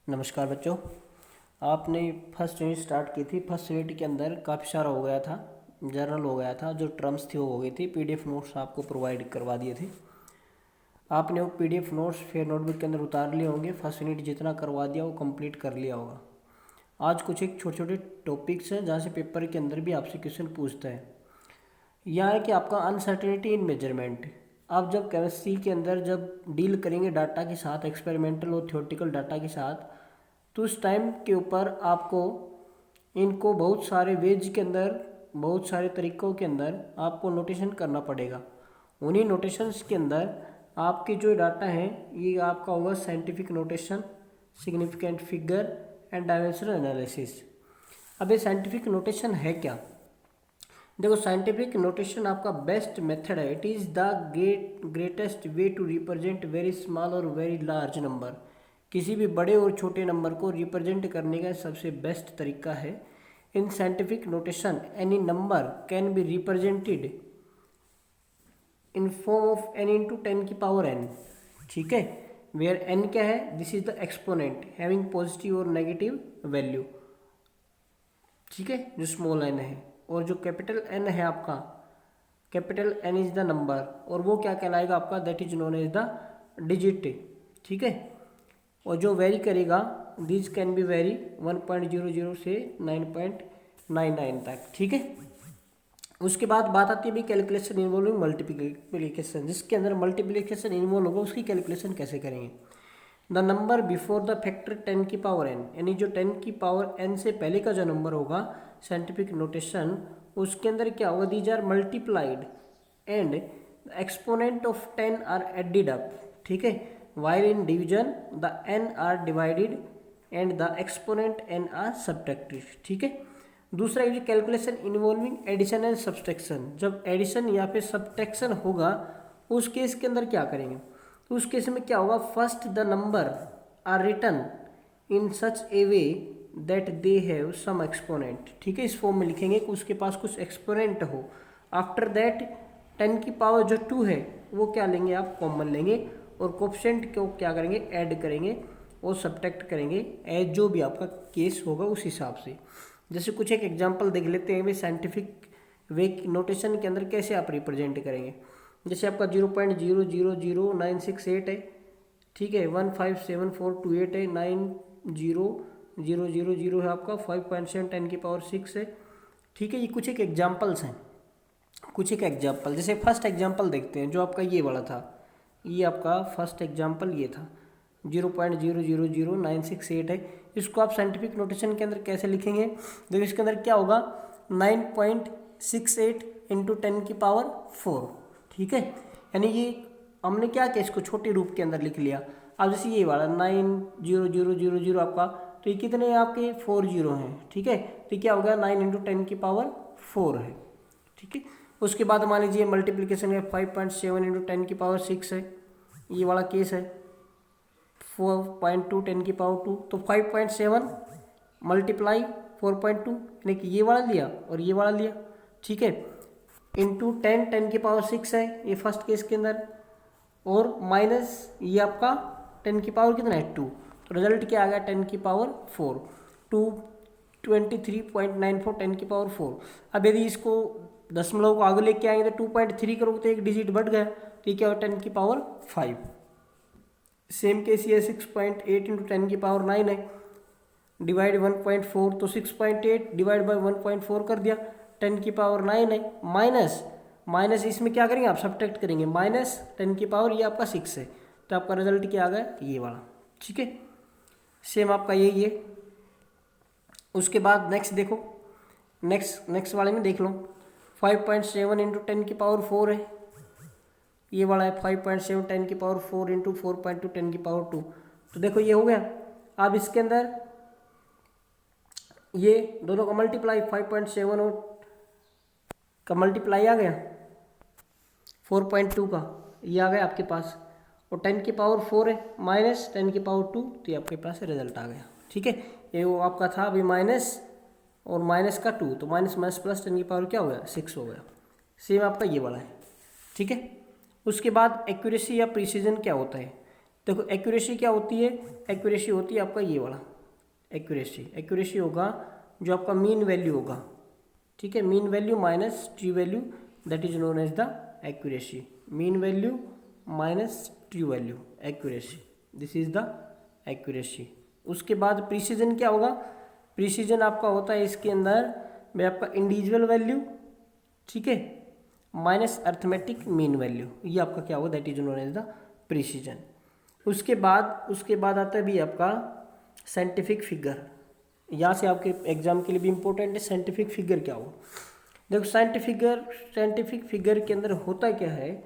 नमस्कार बच्चों। आपने फर्स्ट यूनिट स्टार्ट की थी। फर्स्ट यूनिट के अंदर काफ़ी सारा हो गया था, जर्नल हो गया था, जो टर्म्स थी वो हो गई थी। पीडीएफ नोट्स आपको प्रोवाइड करवा दिए थे। आपने वो पीडीएफ नोट्स फिर नोटबुक के अंदर उतार लिए होंगे। फर्स्ट यूनिट जितना करवा दिया वो कंप्लीट कर लिया होगा। आज कुछ एक छोटे छोटे टॉपिक्स हैं जहाँ से पेपर के अंदर भी आपसे क्वेश्चन पूछता है। यह है कि आपका अनसर्टेनिटी इन मेजरमेंट। आप जब केमिस्ट्री के अंदर जब डील करेंगे डाटा के साथ, एक्सपेरिमेंटल और थ्योरेटिकल डाटा के साथ, तो उस टाइम के ऊपर आपको इनको बहुत सारे वेज के अंदर, बहुत सारे तरीक़ों के अंदर आपको नोटेशन करना पड़ेगा। उन्हीं नोटेशंस के अंदर आपके जो डाटा है ये आपका होगा scientific notation, significant figure and dimensional analysis. अब ये साइंटिफिक नोटेशन है क्या? देखो, साइंटिफिक नोटेशन आपका बेस्ट मेथड है। It is the greatest way to represent very small और वेरी लार्ज नंबर। किसी भी बड़े और छोटे नंबर को रिप्रेजेंट करने का सबसे बेस्ट तरीका है। इन scientific notation any number can be represented in form of n into 10 की पावर n। ठीक है, वेयर n क्या है? This is the exponent having positive और नेगेटिव वैल्यू। ठीक है, जो स्मॉल n है, और जो कैपिटल N है आपका, capital N is the number, और वो क्या कहलाएगा आपका? That is known as the digit. ठीक है, और जो वेरी करेगा दिस कैन बी वेरी 1.00 से 9.99 तक। ठीक है, उसके बाद बात आती है भी कैलकुलेशन इन्वॉल्विंग मल्टीप्लिकेशन। जिसके अंदर मल्टीप्लिकेशन इन्वॉल्व होगा उसकी कैलकुलेशन कैसे करेंगे? The number before the factor 10 की पावर n, यानी जो 10 की पावर n से पहले का जो नंबर होगा साइंटिफिक नोटेशन, उसके अंदर क्या होगा? These are multiplied and exponent of 10 are added up. ठीक है, while in division the n are divided and the exponent n are subtracted. ठीक है, दूसरा ये calculation involving addition and subtraction. जब एडिशन या फिर सब्ट्रैक्शन होगा उस केस के अंदर क्या करेंगे? तो उस केस में क्या होगा? First the number are written in such a way that they have some exponent. ठीक है, इस फॉर्म में लिखेंगे कि उसके पास कुछ एक्सपोनेंट हो। आफ्टर दैट 10 की पावर जो 2 है वो क्या लेंगे आप? कॉमन लेंगे, और कोफिशिएंट को क्या करेंगे? ऐड करेंगे और सब्ट्रैक्ट करेंगे, एज जो भी आपका केस होगा उस हिसाब से। जैसे कुछ एक एग्जांपल देख लेते हैं वे साइंटिफिक वे नोटेशन के अंदर कैसे आप रिप्रेजेंट करेंगे। जैसे आपका 0.000968 है। ठीक है, 157428 है, 90000 है आपका, 5.7 10 की पावर 6 है। ठीक है, ये कुछ एक एग्जांपल्स हैं, कुछ एक एग्जांपल। जैसे फर्स्ट एग्जांपल देखते हैं जो आपका ये वाला था। ये आपका फर्स्ट एग्जांपल ये था 0.000968 है। इसको आप साइंटिफिक नोटेशन के अंदर कैसे लिखेंगे? देखो, इसके अंदर क्या होगा? 9.68 इंटू 10 की पावर 4। ठीक है, यानी ये हमने क्या किया? इसको छोटे रूप के अंदर लिख लिया। अब जैसे ये वाला 90000 आपका, तो ये कितने आपके 4 जीरो हैं। ठीक है, तो क्या हो गया? 9 इंटू 10 की पावर 4 है। ठीक है, उसके बाद मान लीजिए मल्टीप्लीकेशन है, 5.7 इंटू 10 की पावर 6 है। ये वाला केस है 4.2 10 की पावर 2, तो 5.7 मल्टीप्लाई 4.2, यानी कि ये वाला लिया और ये वाला लिया। ठीक है, इंटू 10 की पावर 6 है ये फर्स्ट केस के अंदर, और माइनस ये आपका 10 की पावर कितना है? 2। तो रिजल्ट क्या आ गया? 10 की पावर 4, 223.94 10 की पावर 4। अब यदि इसको दशमलव को आगे लेके आएंगे तो 2.3 करोगे तो एक डिजिट बढ़ गया, तो ये क्या हो? 10 की पावर 5। सेम केस ये 6.8 इंटू 10 की पावर 9 है, डिवाइड 1.4, तो 6.8 डिवाइड बाई 1.4 कर दिया, 10 की पावर 9 है। माइनस माइनस इसमें क्या करेंगे आप? सब्ट्रैक्ट करेंगे, माइनस 10 की पावर ये आपका 6 है, तो आपका रिजल्ट क्या आ गया? ये वाला। ठीक है, सेम आपका यही है। उसके बाद नेक्स्ट देखो, नेक्स्ट वाले में देख लो, 5.7 इंटू 10 की पावर 4 है, ये वाला है 5.7 10 की पावर 4 इंटू 4.2 10 की पावर 2। तो देखो ये हो गया। अब इसके अंदर ये दोनों का मल्टीप्लाई, 5.7 और का मल्टीप्लाई आ गया 4.2 का, ये आ गया आपके पास, और 10 की पावर 4 है माइनस 10 की पावर 2, तो ये आपके पास रिजल्ट आ गया। ठीक है, ये वो आपका था अभी माइनस और माइनस का 2, तो माइनस माइनस प्लस 10 की पावर क्या हो गया? 6 हो गया। सेम आपका ये वाला है। ठीक है, उसके बाद एक्यूरेसी या प्रिसीजन क्या होता है? देखो एक्यूरेसी क्या होती है, एक्यूरेसी होती है आपका ये वाला एक्यूरेसी होगा जो आपका मीन वैल्यू होगा, ठीक है, mean value minus true value, that is known as the accuracy, mean value minus true value accuracy, this is the accuracy. उसके बाद प्रिसीजन क्या होगा, प्रिसीजन आपका होता है इसके अंदर में आपका इंडिविजुअल वैल्यू, ठीक है, माइनस अर्थमेटिक मीन वैल्यू, ये आपका क्या होगा, that is known as the precision. उसके बाद आता है भी आपका साइंटिफिक फिगर, यहाँ से आपके एग्जाम के लिए भी इम्पोर्टेंट है, साइंटिफिक फिगर क्या हो। देखो साइंटिफिक फिगर के अंदर होता क्या है,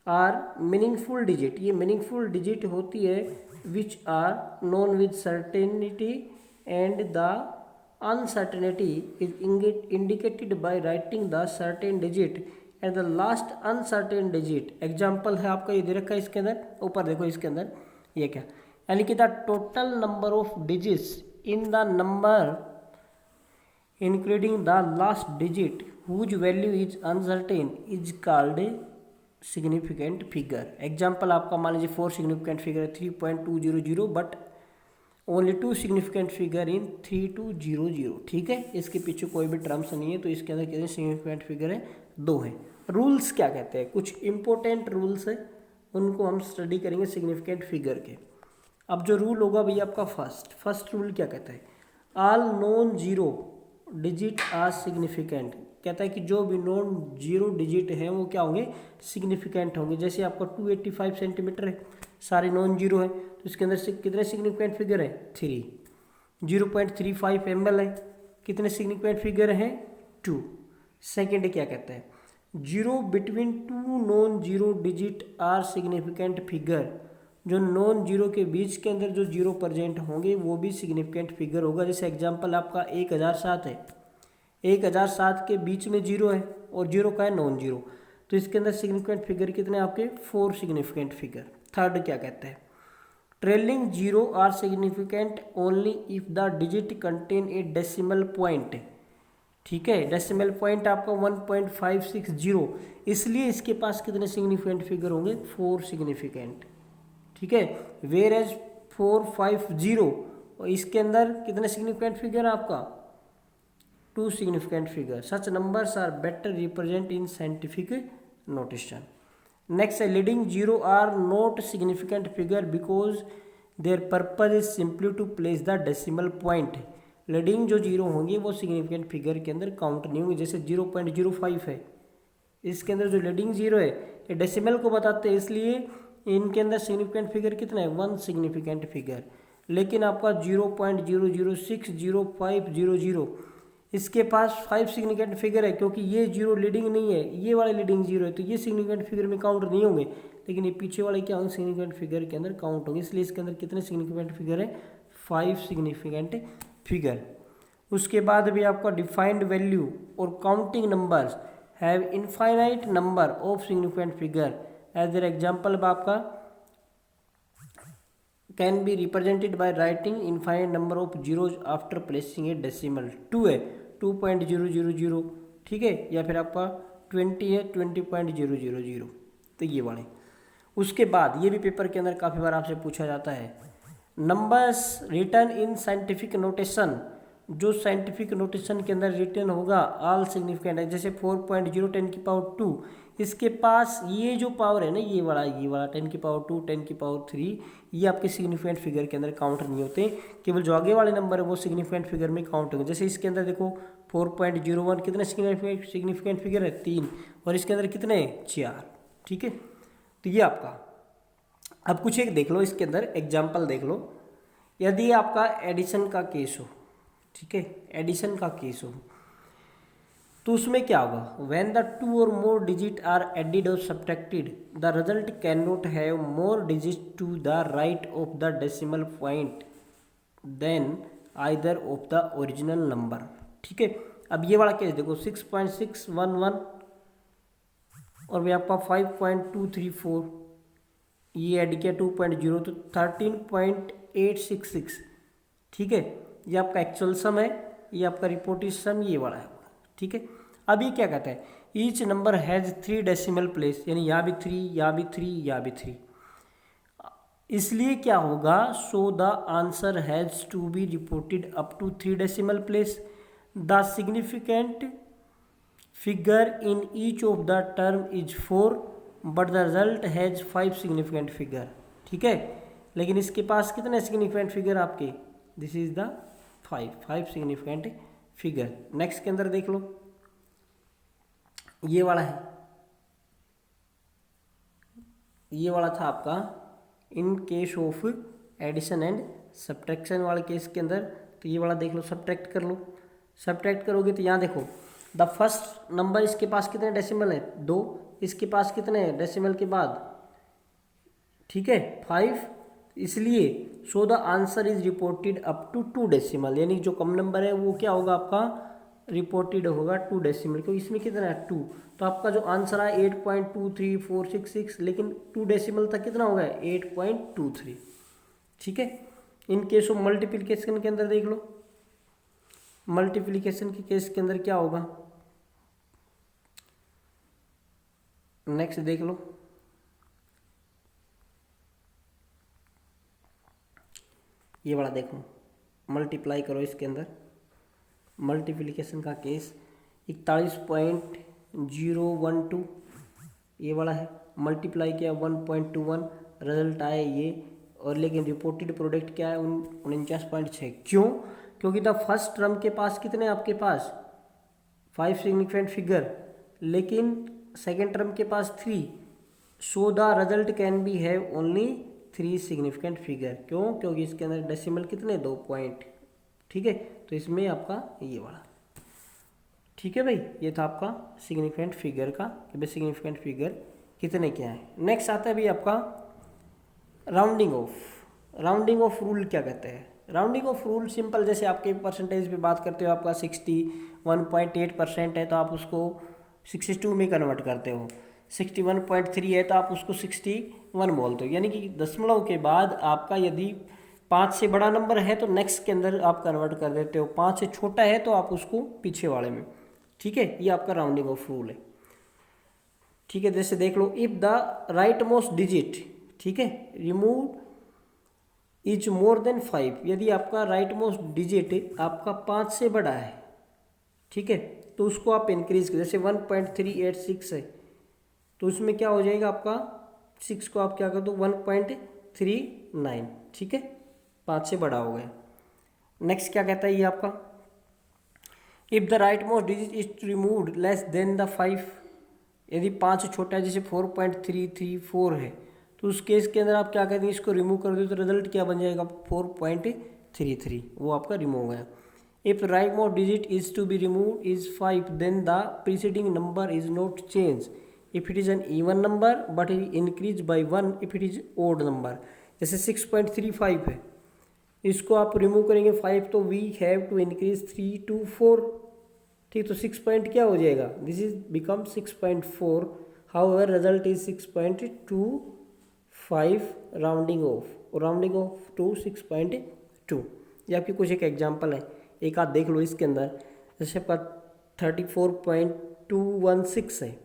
आर मीनिंगफुल डिजिट, ये मीनिंगफुल डिजिट होती है which are known with certainty and the uncertainty is indicated by writing the certain digit at the last uncertain digit. Example है आपका ये दे रखा है इसके अंदर, ऊपर देखो इसके अंदर ये क्या, यानी कि the total number of digits in the number including the last digit whose value is uncertain is called significant figure. Example आपका मान लीजिए 4 सिग्निफिकेंट फिगर है 3.200 but only 2 significant figure in 3200, ठीक है, इसके पीछे कोई भी टर्म्स नहीं है, तो इसके अंदर कितने सिग्निफिकेंट फिगर है, 2 है। रूल्स क्या कहते हैं, कुछ इंपॉर्टेंट रूल्स है, उनको हम स्टडी करेंगे सिग्निफिकेंट फिगर के। अब जो रूल होगा भैया आपका फर्स्ट रूल क्या कहता है, all non zero digit are significant, कहता है कि जो भी नॉन जीरो डिजिट हैं वो क्या होंगे, सिग्निफिकेंट होंगे। जैसे आपका 285 सेंटीमीटर है, सारे नॉन जीरो है, तो इसके अंदर से कितने सिग्निफिकेंट फिगर है, 3। 0.35 ml है, कितने सिग्निफिकेंट फिगर हैं, 2। सेकेंड क्या कहता है, zero between 2 non zero digit are significant figure, जो नॉन जीरो के बीच के अंदर जो जीरो प्रेजेंट होंगे वो भी सिग्निफिकेंट फिगर होगा। जैसे एग्जांपल आपका 1007 है, 1007 के बीच में जीरो है और जीरो का है नॉन जीरो, तो इसके अंदर सिग्निफिकेंट फिगर कितने आपके, 4 सिग्निफिकेंट फिगर। थर्ड क्या कहता है, trailing zero are significant only if the digit contain a decimal point, ठीक है, डेसिमल पॉइंट आपका 1.560, इसलिए इसके पास कितने सिग्निफिकेंट फिगर होंगे, 4 सिग्निफिकेंट, ठीक है। वेयर एज 450 और इसके अंदर कितने सिग्निफिकेंट फिगर है आपका, 2 significant figure. Such numbers are better represent in scientific notation. Next है leading zero are not significant figure because their purpose is simply to place the decimal point. Leading जो zero होंगे वो significant figure के अंदर count नहीं होंगे। जैसे 0.05 है, इसके अंदर जो लीडिंग जीरो है ये डेसिमल को बताते हैं, इसलिए इनके अंदर सिग्निफिकेंट फिगर कितना है, 1 सिग्निफिकेंट फिगर। लेकिन आपका 0.00600500 इसके पास 5 सिग्निफिकेंट फिगर है, क्योंकि ये जीरो लीडिंग नहीं है, ये वाले लीडिंग जीरो है, तो ये सिग्निफिकेंट फिगर में काउंट नहीं होंगे, लेकिन ये पीछे वाले क्या होंगे, सिग्निफिकेंट फिगर के अंदर काउंट होंगे। इसलिए इसके अंदर कितने सिग्निफिकेंट फिगर है, 5 सिग्निफिकेंट फिगर। उसके बाद भी आपका डिफाइंड वैल्यू और counting numbers have infinite number of significant figure. As an example आपका can be represented by writing infinite number of zeros after placing a decimal. 2 है 2.000, ठीक है, या फिर आपका 20 है 20.000, तो ये वाले। उसके बाद ये भी पेपर के अंदर काफ़ी बार आपसे पूछा जाता है, नंबर्स रिटर्न इन साइंटिफिक नोटेशन, जो साइंटिफिक नोटेशन के अंदर रिटर्न होगा ऑल सिग्निफिकेंट है। जैसे 4.0 10⁻², इसके पास ये जो पावर है ना, ये वाला 10⁻², 10⁻3, ये आपके सिग्निफिकेंट फिगर के अंदर काउंट नहीं होते, केवल जो आगे वाले नंबर है वो सिग्निफिकेंट फिगर में काउंट होंगे। जैसे इसके अंदर देखो 4.01 कितने सिग्निफिकेंट फिगर है, 3, और इसके अंदर कितने, 4, ठीक है। तो ये आपका, अब कुछ एक देख लो इसके अंदर एग्जाम्पल देख लो। यदि आपका एडिशन का केस हो, ठीक है, एडिशन का केस हो, तो उसमें क्या होगा, when the 2 or more digit are added or subtracted the result can not have more digit to the right of the decimal point than either of the original number, ठीक है। अब ये वाला केस देखो 6.611 और वे आपका 5.234, ये ऐड किया 2.0 तो 13.866, ठीक है। ये आपका एक्चुअल सम है, ये आपका रिपोर्टेड सम ये वाला है, ठीक है। अब ये क्या कहता है, each number has 3 decimal place, यानी यहाँ भी 3, यहाँ भी 3, यहाँ भी 3। इसलिए क्या होगा, so the answer has to be reported up to 3 decimal place, the significant figure in each of the term is 4 but the result has 5 significant figure. ठीक है, लेकिन इसके पास कितने सिग्निफिकेंट फिगर आपके, this is the 5 significant figure. Next के अंदर देख लो, ये वाला है, ये वाला था आपका in case of addition and subtraction वाले केस के अंदर। तो ये वाला देख लो, सब्ट्रैक्ट कर लो। सब्ट्रैक्ट करोगे तो यहाँ देखो, द फर्स्ट नंबर इसके पास कितने डेसिमल है, 2, इसके पास कितने हैं डेसिमल के बाद, ठीक है 5, इसलिए so the answer is reported up to 2 decimal, यानी जो कम नंबर है वो क्या होगा आपका, रिपोर्टेड होगा 2 डेसिमल, क्योंकि इसमें कितना है 2, तो आपका जो आंसर है 8.23466, लेकिन 2 डेसिमल तक कितना होगा 8.23। ठीक है, इन केस ऑफ मल्टीप्लिकेशन के अंदर देख लो, मल्टीप्लिकेशन के केस के अंदर क्या होगा, नेक्स्ट देख लो, ये वाला देखो, मल्टीप्लाई करो इसके अंदर, मल्टीप्लिकेशन का केस 41.012 ये वाला है, मल्टीप्लाई किया 1.21, रिजल्ट आया ये, और लेकिन रिपोर्टेड प्रोडक्ट क्या है 49.6। क्यों, क्योंकि द फर्स्ट टर्म के पास कितने आपके पास 5 सिग्निफिकेंट फिगर, लेकिन सेकेंड टर्म के पास 3, so the result can be have only 3 significant figure. क्यों, क्योंकि इसके अंदर डेसिमल कितने 2 पॉइंट। ठीक है, तो इसमें आपका ये वाला, ठीक है भाई, ये था आपका सिग्निफिकेंट फिगर का कि भाई सिग्निफिकेंट फिगर कितने क्या है। नेक्स्ट आता है भाई आपका rounding off. Rounding off rule क्या कहते हैं, राउंडिंग ऑफ रूल सिंपल, जैसे आपके परसेंटेज पे बात करते हो, आपका 61.8% है तो आप उसको 62 में कन्वर्ट करते हो, 61.3 है तो आप उसको 61 बोलते हो, यानी कि दशमलव के बाद आपका यदि 5 से बड़ा नंबर है तो नेक्स्ट के अंदर आप कन्वर्ट कर देते हो, 5 से छोटा है तो आप उसको पीछे वाले में। ठीक है, ये आपका राउंडिंग ऑफ रूल है। ठीक है, जैसे देख लो, if the right most digit, ठीक है, रिमूव इज मोर देन 5, यदि आपका राइट मोस्ट डिजिट आपका 5 से बड़ा है, ठीक है, तो उसको आप इंक्रीज कर, जैसे 1.386 है तो उसमें क्या हो जाएगा आपका 6 को आप क्या कर दो 1.39, ठीक है, 5 से बड़ा हो गया। नेक्स्ट क्या कहता है ये आपका, if the right most digit is removed less than the 5, यदि 5 से छोटा है, जैसे 4.334 है तो उस केस के अंदर आप क्या कहते हैं, इसको रिमूव कर दो तो रिजल्ट क्या बन जाएगा 4.33, वो आपका रिमूव हो गया। If right most digit is to be remove is 5 then the preceding number is not change if it is an even number but it increase by 1 if it is odd number. जैसे 6.35 है, इसको आप remove करेंगे 5 तो we have to increase 3 to 4, ठीक, तो 6 point क्या हो जाएगा, this is become 6.4, however result is 6.25 rounding off, और राउंडिंग ऑफ टू 6.2। ये आपकी कुछ एक एग्जांपल है, एक आध देख लो इसके अंदर, जैसे आपका 34.216 है,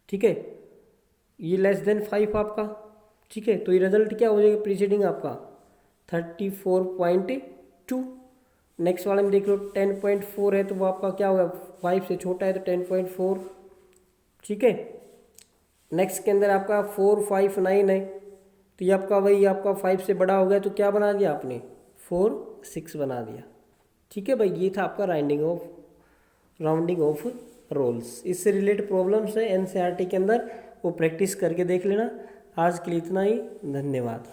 ठीक है, ये लेस देन 5 आपका, ठीक है, तो ये रिजल्ट क्या हो जाएगा प्रीसीडिंग आपका 34.2। नेक्स्ट वाले में देख लो 10.4 है तो वो आपका क्या होगा 5 से छोटा है तो 10.4, ठीक है। नेक्स्ट के अंदर आपका 459 है तो ये आपका वही आपका 5 से बड़ा हो गया तो क्या बना दिया आपने 46 बना दिया, ठीक है भाई। ये था आपका राउंडिंग ऑफ रोल्स। इससे रिलेटेड प्रॉब्लम्स है एनसीईआरटी के अंदर, वो प्रैक्टिस करके देख लेना। आज के लिए इतना ही, धन्यवाद।